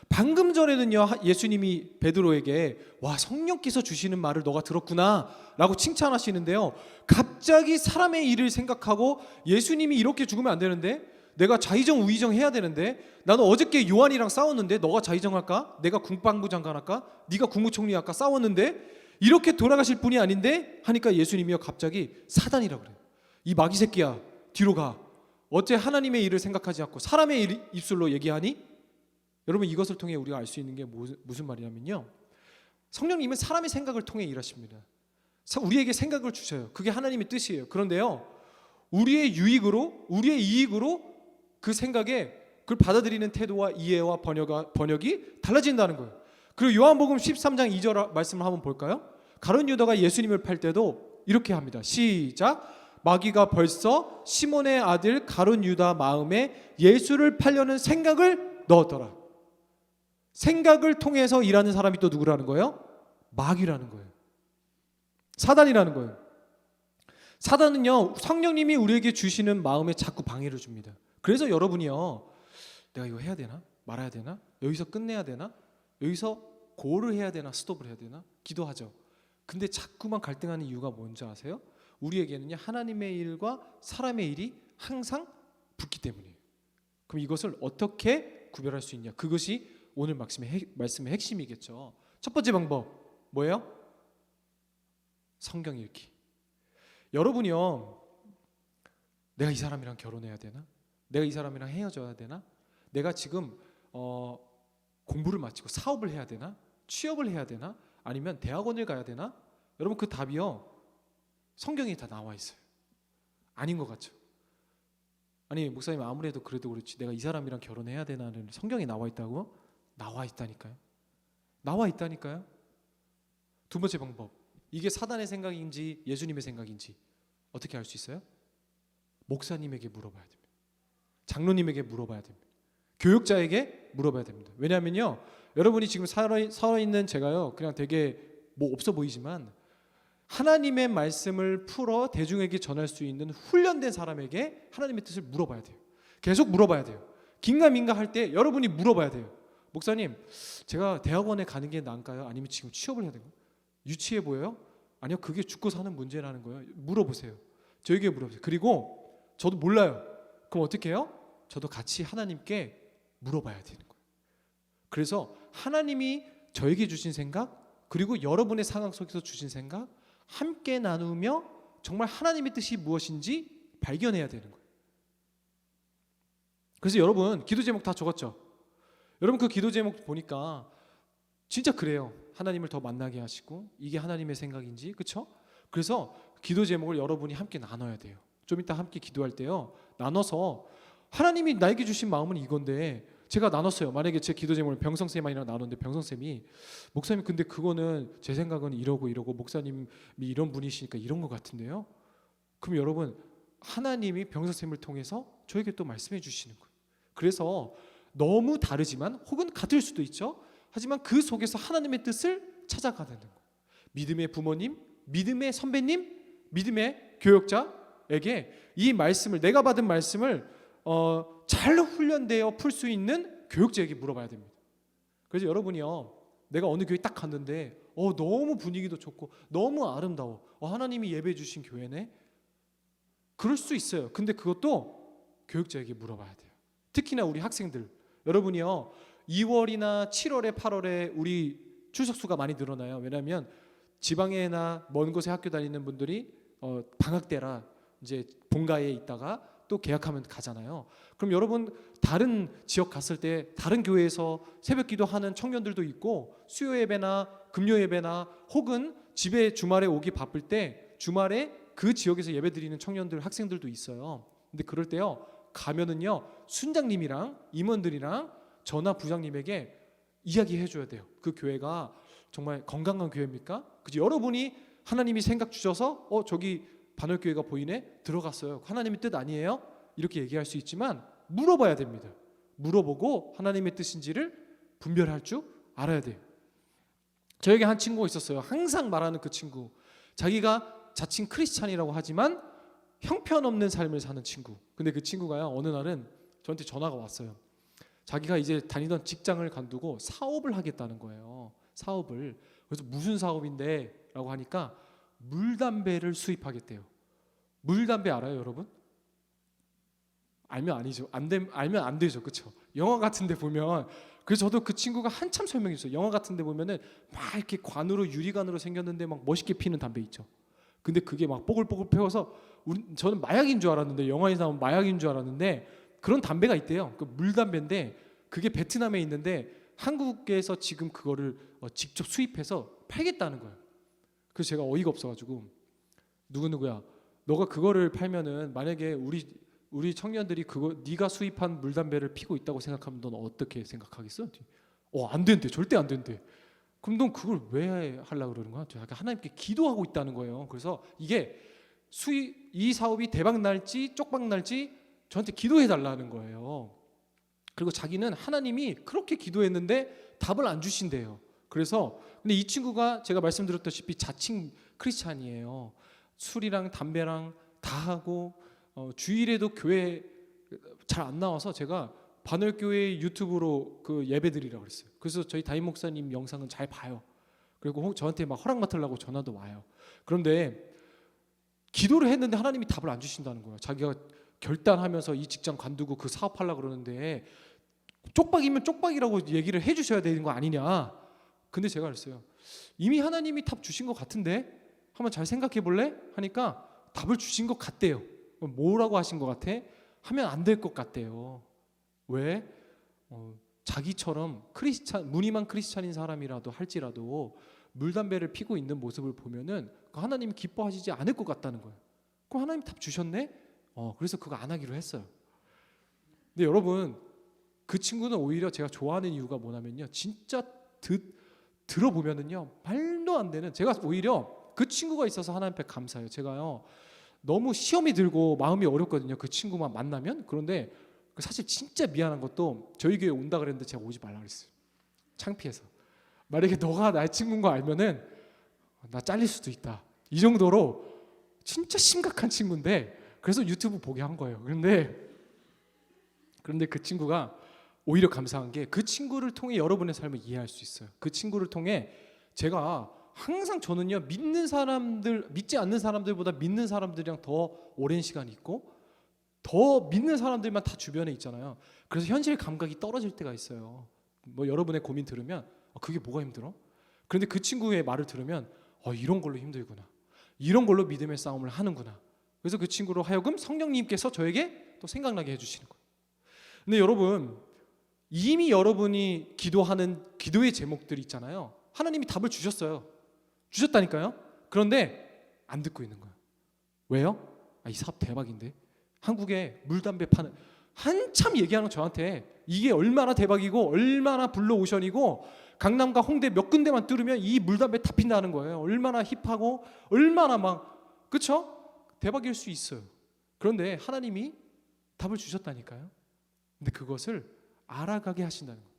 방금 전에는요, 예수님이 베드로에게 와, 성령께서 주시는 말을 너가 들었구나 라고 칭찬하시는데요, 갑자기 사람의 일을 생각하고 예수님이 이렇게 죽으면 안 되는데, 내가 좌의정 우의정 해야 되는데, 나는 어저께 요한이랑 싸웠는데 너가 좌의정 할까? 내가 국방부 장관 할까? 네가 국무총리 할까? 싸웠는데 이렇게 돌아가실 분이 아닌데 하니까 예수님이요, 갑자기 사단이라 그래요. 이 마귀 새끼야, 뒤로 가. 어째 하나님의 일을 생각하지 않고 사람의 입술로 얘기하니? 여러분, 이것을 통해 우리가 알 수 있는 게 무슨 말이냐면요, 성령님은 사람의 생각을 통해 일하십니다. 우리에게 생각을 주셔요. 그게 하나님의 뜻이에요. 그런데요, 우리의 유익으로, 우리의 이익으로 그 생각에 그걸 받아들이는 태도와 이해와 번역이 달라진다는 거예요. 그리고 요한복음 13장 2절 말씀을 한번 볼까요? 가룟 유다가 예수님을 팔 때도 이렇게 합니다. 시작. 마귀가 벌써 시몬의 아들 가룟 유다 마음에 예수를 팔려는 생각을 넣었더라. 생각을 통해서 일하는 사람이 또 누구라는 거예요? 마귀라는 거예요. 사단이라는 거예요. 사단은요, 성령님이 우리에게 주시는 마음에 자꾸 방해를 줍니다. 그래서 여러분이요, 내가 이거 해야 되나? 말아야 되나? 여기서 끝내야 되나? 여기서 고를 해야 되나? 스톱을 해야 되나? 기도하죠. 근데 자꾸만 갈등하는 이유가 뭔지 아세요? 우리에게는요, 하나님의 일과 사람의 일이 항상 붙기 때문이에요. 그럼 이것을 어떻게 구별할 수 있냐? 그것이 오늘 말씀의 핵심이겠죠. 첫 번째 방법 뭐예요? 성경 읽기. 여러분이요, 내가 이 사람이랑 결혼해야 되나? 내가 이 사람이랑 헤어져야 되나? 내가 지금 공부를 마치고 사업을 해야 되나? 취업을 해야 되나? 아니면 대학원을 가야 되나? 여러분, 그 답이요, 성경에 다 나와 있어요. 아닌 것 같죠? 아니, 목사님 아무래도 그래도 그렇지, 내가 이 사람이랑 결혼해야 되나는 성경에 나와 있다고? 나와 있다니까요. 나와 있다니까요. 두 번째 방법, 이게 사단의 생각인지 예수님의 생각인지 어떻게 알 수 있어요? 목사님에게 물어봐야 됩니다. 장로님에게 물어봐야 됩니다. 교육자에게 물어봐야 됩니다. 왜냐하면요, 여러분이 지금 살아있는 제가요, 그냥 되게 뭐 없어 보이지만 하나님의 말씀을 풀어 대중에게 전할 수 있는 훈련된 사람에게 하나님의 뜻을 물어봐야 돼요. 계속 물어봐야 돼요. 긴가민가 할 때 여러분이 물어봐야 돼요. 목사님, 제가 대학원에 가는 게 나을까요? 아니면 지금 취업을 해야 될까요? 유치해 보여요? 아니요, 그게 죽고 사는 문제라는 거예요. 물어보세요. 저에게 물어보세요. 그리고 저도 몰라요. 그럼 어떻게 해요? 저도 같이 하나님께 물어봐야 되는 거예요. 그래서 하나님이 저에게 주신 생각, 그리고 여러분의 상황 속에서 주신 생각 함께 나누며 정말 하나님의 뜻이 무엇인지 발견해야 되는 거예요. 그래서 여러분, 기도 제목 다 적었죠? 여러분, 그 기도 제목 보니까 진짜 그래요. 하나님을 더 만나게 하시고 이게 하나님의 생각인지, 그렇죠? 그래서 기도 제목을 여러분이 함께 나눠야 돼요. 좀 이따 함께 기도할 때요, 나눠서 하나님이 나에게 주신 마음은 이건데, 제가 나눴어요. 만약에 제 기도 제목을 병성쌤이랑 나눴는데 병성쌤이, 목사님 근데 그거는 제 생각은 이러고 목사님이 이런 분이시니까 이런 것 같은데요. 그럼 여러분, 하나님이 병성쌤을 통해서 저에게 또 말씀해 주시는 거예요. 그래서 너무 다르지만 혹은 같을 수도 있죠. 하지만 그 속에서 하나님의 뜻을 찾아가는 거예요. 믿음의 부모님, 믿음의 선배님, 믿음의 교역자에게 이 말씀을, 내가 받은 말씀을 잘 훈련되어 풀 수 있는 교육자에게 물어봐야 됩니다. 그래서 여러분이요, 내가 어느 교회 딱 갔는데 너무 분위기도 좋고 너무 아름다워, 하나님이 예배 주신 교회네, 그럴 수 있어요. 근데 그것도 교육자에게 물어봐야 돼요. 특히나 우리 학생들, 여러분이요, 2월이나 7월에 8월에 우리 출석수가 많이 늘어나요. 왜냐하면 지방에나 먼 곳에 학교 다니는 분들이 방학 때라 이제 본가에 있다가 또 개학하면 가잖아요. 그럼 여러분, 다른 지역 갔을 때 다른 교회에서 새벽 기도하는 청년들도 있고, 수요 예배나 금요 예배나 혹은 집에 주말에 오기 바쁠 때 주말에 그 지역에서 예배 드리는 청년들, 학생들도 있어요. 근데 그럴 때요, 가면은요, 순장님이랑 임원들이랑 저나 부장님에게 이야기해 줘야 돼요. 그 교회가 정말 건강한 교회입니까? 그죠? 여러분이 하나님이 생각 주셔서 저기 반월교회가 보이네, 들어갔어요. 하나님의 뜻 아니에요? 이렇게 얘기할 수 있지만 물어봐야 됩니다. 물어보고 하나님의 뜻인지를 분별할 줄 알아야 돼요. 저에게 한 친구가 있었어요. 항상 말하는 그 친구, 자기가 자칭 크리스찬이라고 하지만 형편없는 삶을 사는 친구. 근데 그 친구가요, 어느 날은 저한테 전화가 왔어요. 자기가 이제 다니던 직장을 관두고 사업을 하겠다는 거예요. 사업을. 그래서 무슨 사업인데? 라고 하니까 물담배를 수입하겠대요. 물담배 알아요, 여러분? 알면 아니죠. 알면 안 되죠, 그렇죠? 영화 같은 데 보면, 그래서 저도 그 친구가 한참 설명해 줬어요. 영화 같은 데 보면은 막 이렇게 관으로, 유리관으로 생겼는데 막 멋있게 피는 담배 있죠. 근데 그게 막 뽀글뽀글 피워서 저는 마약인 줄 알았는데, 영화에 나오면 마약인 줄 알았는데 그런 담배가 있대요. 그 물담배인데 그게 베트남에 있는데 한국에서 지금 그거를 직접 수입해서 팔겠다는 거예요. 그래서 제가 어이가 없어가지고, 누구야, 너가 그거를 팔면은 만약에 우리 청년들이 그거 네가 수입한 물담배를 피고 있다고 생각하면 넌 어떻게 생각하겠어? 안 된대, 절대 안 된대. 그럼 넌 그걸 왜 하려고 그러는 거야? 제가 하나님께 기도하고 있다는 거예요. 그래서 이게 이 사업이 대박 날지 쪽박 날지 저한테 기도해 달라는 거예요. 그리고 자기는 하나님이 그렇게 기도했는데 답을 안 주신대요. 그래서 근데 이 친구가 제가 말씀드렸다시피 자칭 크리스찬이에요. 술이랑 담배랑 다 하고 주일에도 교회 잘 안 나와서 제가 반월교회 유튜브로 그 예배드리라고 그랬어요. 그래서 저희 담임 목사님 영상은 잘 봐요. 그리고 저한테 막 허락 맡으려고 전화도 와요. 그런데 기도를 했는데 하나님이 답을 안 주신다는 거예요. 자기가 결단하면서 이 직장 관두고 그 사업하려고 그러는데 쪽박이면 쪽박이라고 얘기를 해주셔야 되는 거 아니냐. 근데 제가 그랬어요. 이미 하나님이 답 주신 것 같은데 한번 잘 생각해 볼래? 하니까 답을 주신 것 같대요. 뭐라고 하신 것 같아? 하면 안 될 것 같대요. 왜? 자기처럼 무늬만 크리스찬인 사람이라도 할지라도 물 담배를 피고 있는 모습을 보면은 하나님이 기뻐하시지 않을 것 같다는 거예요. 그럼 하나님 답 주셨네? 그래서 그거 안 하기로 했어요. 근데 여러분 그 친구는 오히려 제가 좋아하는 이유가 뭐냐면요, 진짜 들어보면은요 말도 안 되는, 제가 오히려 그 친구가 있어서 하나님 앞에 감사해요. 제가요 너무 시험이 들고 마음이 어렵거든요, 그 친구만 만나면. 그런데 사실 진짜 미안한 것도 저희 교회 온다 그랬는데 제가 오지 말라 그랬어요. 창피해서. 만약에 너가 나의 친구인 거 알면은 나 잘릴 수도 있다, 이 정도로 진짜 심각한 친구인데, 그래서 유튜브 보게 한 거예요. 그런데 그 친구가 오히려 감사한 게 그 친구를 통해 여러분의 삶을 이해할 수 있어요. 그 친구를 통해 제가 항상 저는요 믿지 않는 사람들보다 믿는 사람들이랑 더 오랜 시간이 있고 더 믿는 사람들만 다 주변에 있잖아요. 그래서 현실 감각이 떨어질 때가 있어요. 뭐 여러분의 고민 들으면 그게 뭐가 힘들어? 그런데 그 친구의 말을 들으면 이런 걸로 힘들구나, 이런 걸로 믿음의 싸움을 하는구나. 그래서 그 친구로 하여금 성령님께서 저에게 또 생각나게 해주시는 거예요. 근데 여러분 이미 여러분이 기도하는 기도의 제목들이 있잖아요. 하나님이 답을 주셨다니까요. 그런데 안 듣고 있는 거예요. 왜요? 이 사업 대박인데, 한국에 물담배 파는, 한참 얘기하는 저한테 이게 얼마나 대박이고 얼마나 블루오션이고 강남과 홍대 몇 군데만 뚫으면 이 물담배 다 핀다는 거예요. 얼마나 힙하고 얼마나 막, 그쵸? 대박일 수 있어요. 그런데 하나님이 답을 주셨다니까요. 근데 그것을 알아가게 하신다는 거예요.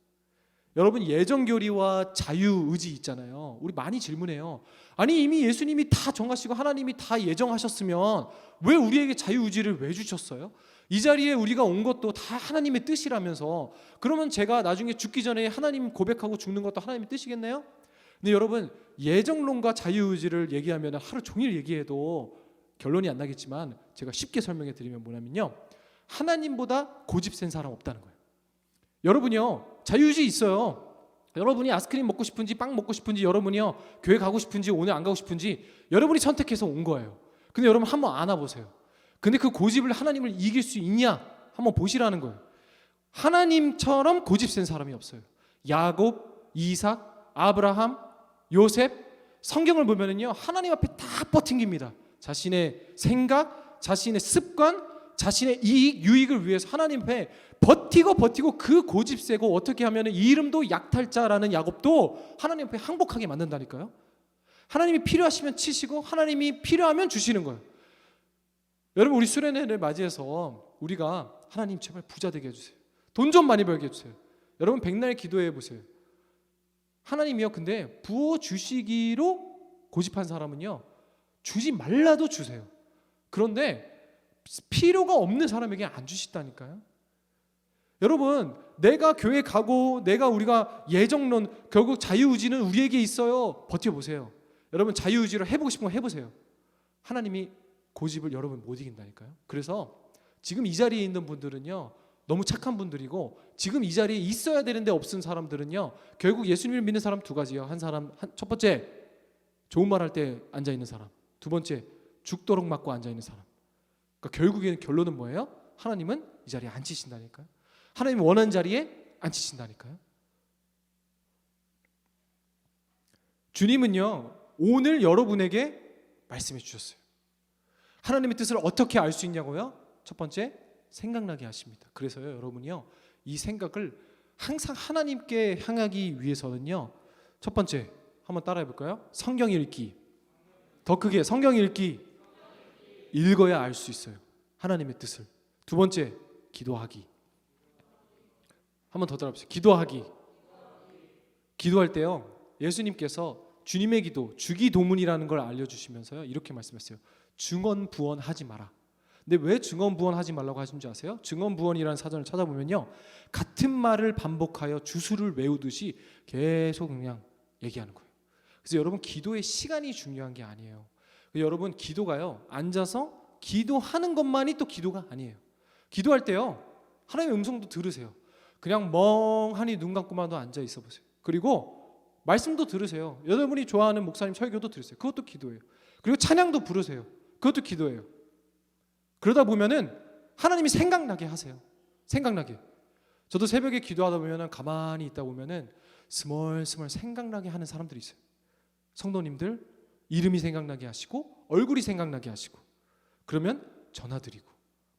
여러분 예정교리와 자유의지 있잖아요. 우리 많이 질문해요. 아니 이미 예수님이 다 정하시고 하나님이 다 예정하셨으면 왜 우리에게 자유의지를 왜 주셨어요? 이 자리에 우리가 온 것도 다 하나님의 뜻이라면서, 그러면 제가 나중에 죽기 전에 하나님 고백하고 죽는 것도 하나님의 뜻이겠네요? 근데 여러분 예정론과 자유의지를 얘기하면 하루 종일 얘기해도 결론이 안 나겠지만 제가 쉽게 설명해 드리면 뭐냐면요, 하나님보다 고집센 사람 없다는 거예요. 여러분이요 자유의지 있어요. 여러분이 아이스크림 먹고 싶은지 빵 먹고 싶은지, 여러분이요 교회 가고 싶은지 오늘 안 가고 싶은지 여러분이 선택해서 온 거예요. 근데 여러분 한번 안아보세요. 근데 그 고집을 하나님을 이길 수 있냐 한번 보시라는 거예요. 하나님처럼 고집센 사람이 없어요. 야곱, 이삭, 아브라함, 요셉, 성경을 보면은요 하나님 앞에 다 버팅깁니다. 자신의 생각, 자신의 습관, 자신의 이익, 유익을 위해서 하나님 앞에 버티고 그 고집세고, 어떻게 하면 이름도 약탈자라는 야곱도 하나님 앞에 항복하게 만든다니까요. 하나님이 필요하시면 치시고 하나님이 필요하면 주시는 거예요. 여러분 우리 수련회를 맞이해서 우리가 하나님 제발 부자 되게 해주세요, 돈 좀 많이 벌게 해주세요. 여러분 백날 기도해 보세요. 하나님이요 근데 부어주시기로 고집한 사람은요 주지 말라도 주세요. 그런데 필요가 없는 사람에게 안 주시다니까요. 여러분 내가 교회 가고 우리가 예정론, 결국 자유의지는 우리에게 있어요. 버텨보세요. 여러분 자유의지로 해보고 싶은 거 해보세요. 하나님이 고집을 여러분 못 이긴다니까요. 그래서 지금 이 자리에 있는 분들은요 너무 착한 분들이고, 지금 이 자리에 있어야 되는데 없은 사람들은요 결국 예수님을 믿는 사람 두 가지요. 첫 번째 좋은 말 할 때 앉아있는 사람, 두 번째 죽도록 맞고 앉아있는 사람. 그러니까 결국에는 결론은 뭐예요? 하나님은 이 자리에 앉히신다니까요. 하나님이 원하는 자리에 앉히신다니까요. 주님은요 오늘 여러분에게 말씀해 주셨어요. 하나님의 뜻을 어떻게 알 수 있냐고요? 첫 번째 생각나게 하십니다. 그래서요 여러분이요 이 생각을 항상 하나님께 향하기 위해서는요, 첫 번째 한번 따라해 볼까요? 성경 읽기. 더 크게 성경 읽기. 읽어야 알 수 있어요 하나님의 뜻을. 두 번째 기도하기. 한번 더 따라해보세요. 기도하기. 기도할 때요 예수님께서 주님의 기도, 주기도문이라는 걸 알려주시면서요 이렇게 말씀했어요. 증언부언하지 마라. 근데 왜 증언부언하지 말라고 하신지 아세요? 증언부언이라는 사전을 찾아보면요, 같은 말을 반복하여 주술을 외우듯이 계속 그냥 얘기하는 거예요. 그래서 여러분, 기도의 시간이 중요한 게 아니에요. 여러분, 기도가요, 앉아서 기도하는 것만이 또 기도가 아니에요. 기도할 때요, 하나님의 음성도 들으세요. 그냥 멍하니 눈 감고만도 앉아 있어 보세요. 그리고 말씀도 들으세요. 여러분이 좋아하는 목사님 설교도 들으세요. 그것도 기도예요. 그리고 찬양도 부르세요. 그것도 기도예요. 그러다 보면은 하나님이 생각나게 하세요. 생각나게. 저도 새벽에 기도하다 보면은 가만히 있다 보면은 스멀스멀 생각나게 하는 사람들이 있어요. 성도님들 이름이 생각나게 하시고 얼굴이 생각나게 하시고, 그러면 전화 드리고,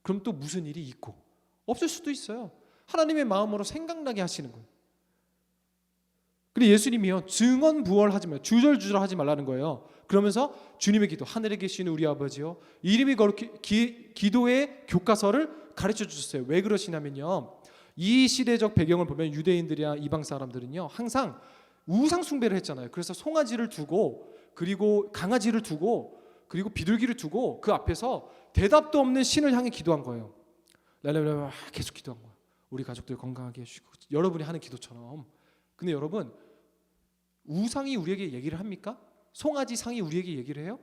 그럼 또 무슨 일이 있고 없을 수도 있어요. 하나님의 마음으로 생각나게 하시는 거예요. 그리고 예수님이요, 증언부얼하지 말라, 주절주절 하지 말라는 거예요. 그러면서 주님의 기도, 하늘에 계신 우리 아버지요, 이름이 거룩히 기도의 교과서를 가르쳐 주셨어요. 왜 그러시냐면요, 이 시대적 배경을 보면 유대인들이나 이방 사람들은요 항상 우상 숭배를 했잖아요. 그래서 송아지를 두고, 그리고 강아지를 두고, 그리고 비둘기를 두고 그 앞에서 대답도 없는 신을 향해 기도한 거예요. 계속 기도한 거예요. 우리 가족들 건강하게 해주시고, 여러분이 하는 기도처럼. 근데 여러분, 우상이 우리에게 얘기를 합니까? 송아지 상이 우리에게 얘기를 해요?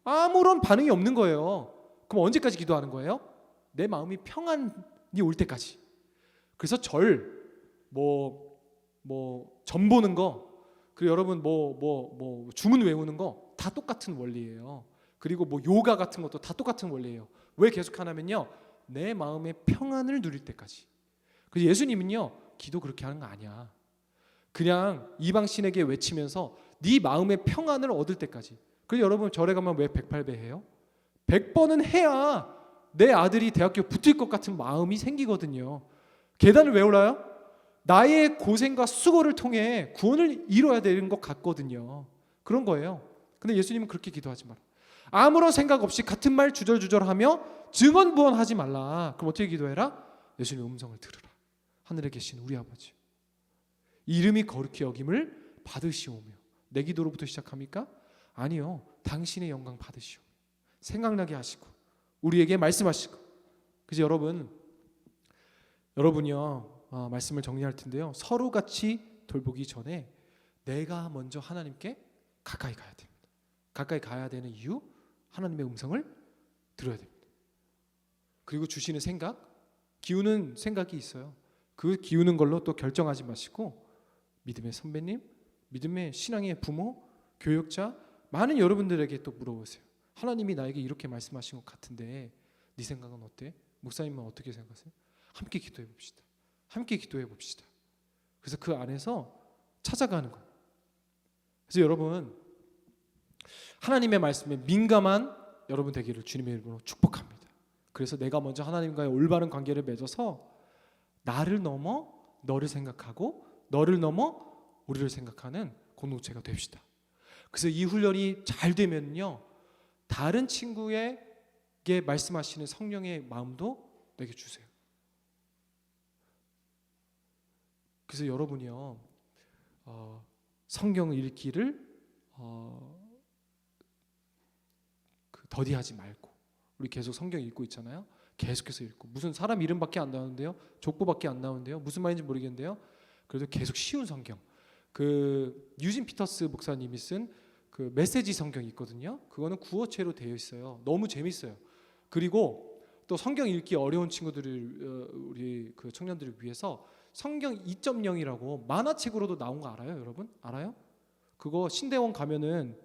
아무런 반응이 없는 거예요. 그럼 언제까지 기도하는 거예요? 내 마음이 평안이 올 때까지. 그래서 점 보는 거, 그리고 여러분 주문 외우는 거 다 똑같은 원리예요. 그리고 요가 같은 것도 다 똑같은 원리예요. 왜 계속 하냐면요, 내 마음의 평안을 누릴 때까지. 그래서 예수님은요, 기도 그렇게 하는 거 아니야. 그냥 이방 신에게 외치면서 네 마음의 평안을 얻을 때까지. 그래서 여러분, 절에 가면 왜 108배 해요? 100번은 해야 내 아들이 대학교 붙을 것 같은 마음이 생기거든요. 계단을 왜 올라요? 나의 고생과 수고를 통해 구원을 이뤄야 되는 것 같거든요. 그런 거예요. 근데 예수님은 그렇게 기도하지 마라. 아무런 생각 없이 같은 말 주절주절하며 증언부언하지 말라. 그럼 어떻게 기도해라? 예수님의 음성을 들으라. 하늘에 계신 우리 아버지, 이름이 거룩히 여김을 받으시오며. 내 기도로부터 시작합니까? 아니요, 당신의 영광 받으시오며 생각나게 하시고 우리에게 말씀하시고. 그래서 여러분이요, 말씀을 정리할 텐데요, 서로 같이 돌보기 전에 내가 먼저 하나님께 가까이 가야 됩니다. 가까이 가야 되는 이유, 하나님의 음성을 들어야 됩니다. 그리고 주시는 생각, 기우는 생각이 있어요. 그 기우는 걸로 또 결정하지 마시고, 믿음의 선배님, 믿음의 신앙의 부모, 교역자, 많은 여러분들에게 또 물어보세요. 하나님이 나에게 이렇게 말씀하신 것 같은데 네 생각은 어때? 목사님은 어떻게 생각하세요? 함께 기도해 봅시다. 함께 기도해 봅시다. 그래서 그 안에서 찾아가는 거예요. 그래서 여러분, 하나님의 말씀에 민감한 여러분 되기를 주님의 이름으로 축복합니다. 그래서 내가 먼저 하나님과의 올바른 관계를 맺어서 나를 넘어 너를 생각하고, 너를 넘어 우리를 생각하는 공동체가 됩시다. 그래서 이 훈련이 잘 되면요, 다른 친구에게 말씀하시는 성령의 마음도 내게 주세요. 그래서 여러분이요, 성경 읽기를 더디하지 말고, 우리 계속 성경 읽고 있잖아요. 계속해서 읽고, 무슨 사람 이름밖에 안 나오는데요, 족보밖에 안 나오는데요, 무슨 말인지 모르겠는데요, 그래도 계속 쉬운 성경, 그 유진 피터스 목사님이 쓴 그 메시지 성경이 있거든요. 그거는 구어체로 되어 있어요. 너무 재밌어요. 그리고 또 성경 읽기 어려운 친구들을, 우리 그 청년들을 위해서 성경 2.0이라고 만화책으로도 나온 거 알아요, 여러분? 알아요? 그거 신대원 가면은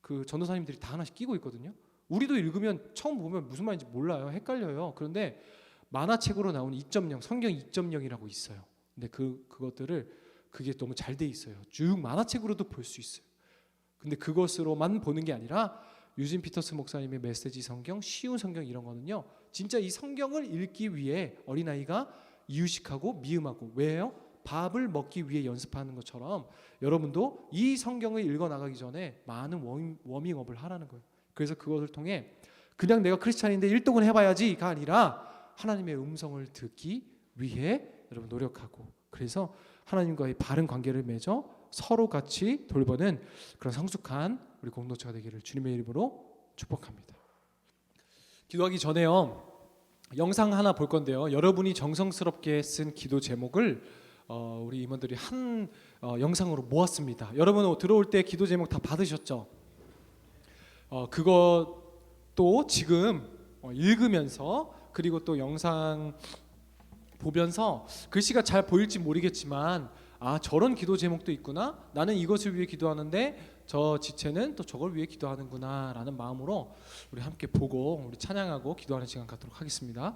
그 전도사님들이 다 하나씩 끼고 있거든요. 우리도 읽으면 처음 보면 무슨 말인지 몰라요. 헷갈려요. 그런데 만화책으로 나온 2.0, 성경 2.0이라고 있어요. 근데 그게 너무 잘 돼 있어요. 쭉 만화책으로도 볼 수 있어요. 근데 그것으로만 보는 게 아니라 유진 피터스 목사님의 메시지 성경, 쉬운 성경, 이런 거는요, 진짜 이 성경을 읽기 위해 어린아이가 이유식하고 미음하고, 왜요? 밥을 먹기 위해 연습하는 것처럼 여러분도 이 성경을 읽어 나가기 전에 많은 워밍업을 하라는 거예요. 그래서 그것을 통해 그냥 내가 크리스찬인데 1등을 해봐야지가 아니라 하나님의 음성을 듣기 위해 여러분 노력하고, 그래서 하나님과의 바른 관계를 맺어 서로 같이 돌보는 그런 성숙한 우리 공동체가 되기를 주님의 이름으로 축복합니다. 기도하기 전에요, 영상 하나 볼 건데요. 여러분이 정성스럽게 쓴 기도 제목을 우리 임원들이 한 영상으로 모았습니다. 여러분 들어올 때 기도 제목 다 받으셨죠? 그것도 지금 읽으면서, 그리고 또 영상 보면서 글씨가 잘 보일지 모르겠지만, 아, 저런 기도 제목도 있구나, 나는 이것을 위해 기도하는데 저 지체는 또 저걸 위해 기도하는구나 라는 마음으로 우리 함께 보고 우리 찬양하고 기도하는 시간 갖도록 하겠습니다.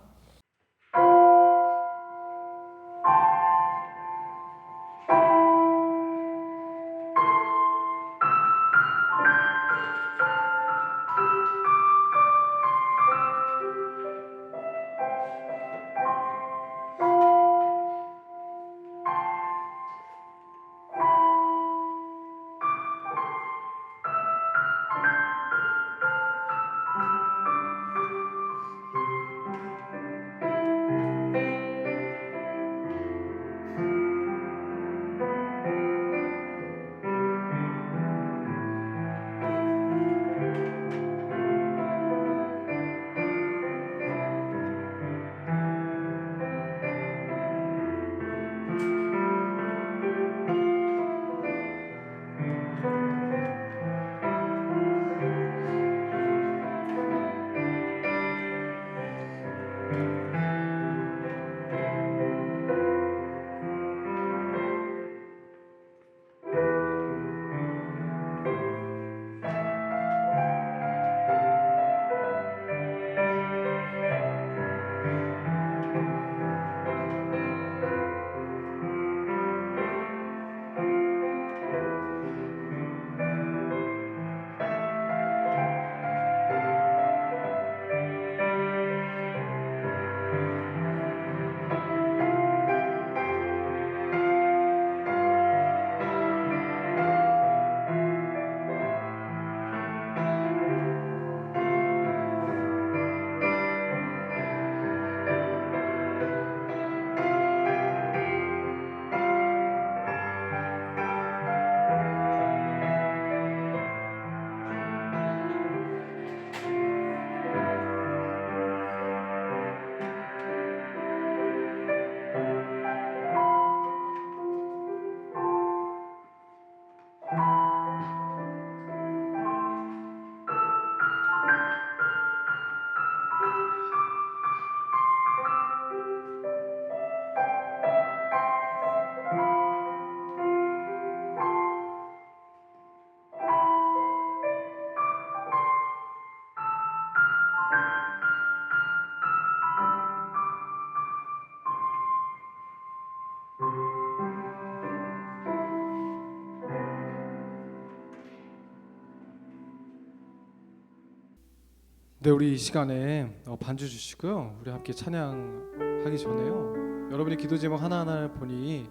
네, 우리 이 시간에 반주 주시고요. 우리 함께 찬양하기 전에요, 여러분이 기도 제목 하나하나를 보니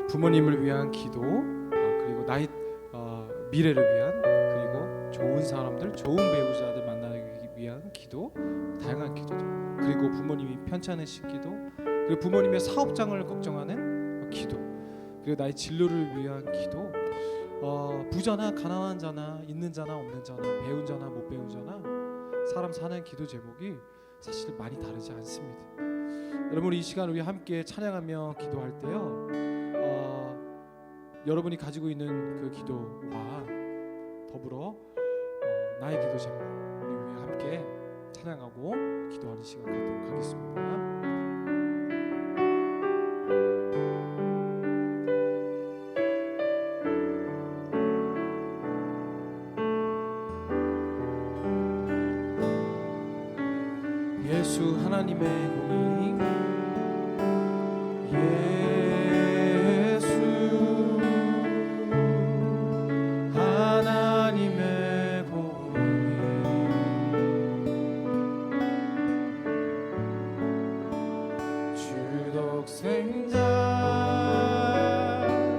부모님을 위한 기도, 그리고 나의 미래를 위한, 그리고 좋은 사람들, 좋은 배우자들 만나기 위한 기도, 다양한 기도들, 그리고 부모님이 편찮으신 기도, 그리고 부모님의 사업장을 걱정하는 기도, 그리고 나의 진로를 위한 기도, 부자나 가난한 자나 있는 자나 없는 자나 배운 자나 못 배운 자나 사람 사는 기도 제목이 사실 많이 다르지 않습니다. 여러분, 이 시간 우리 함께 찬양하며 기도할 때요, 여러분이 가지고 있는 그 기도와 더불어 나의 기도 제목, 우리 위해 함께 찬양하고 기도하는 시간 갖도록 하겠습니다. 예수 하나님의 공의, 예수 하나님의 공의, 주독생자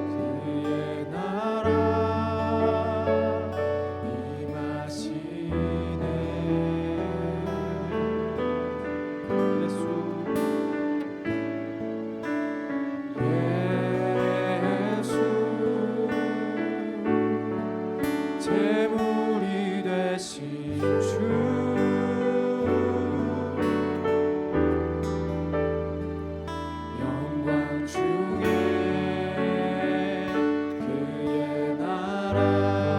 그의 나라 임하시네. 제물이 되 되신 주 영광 중에 그의 나라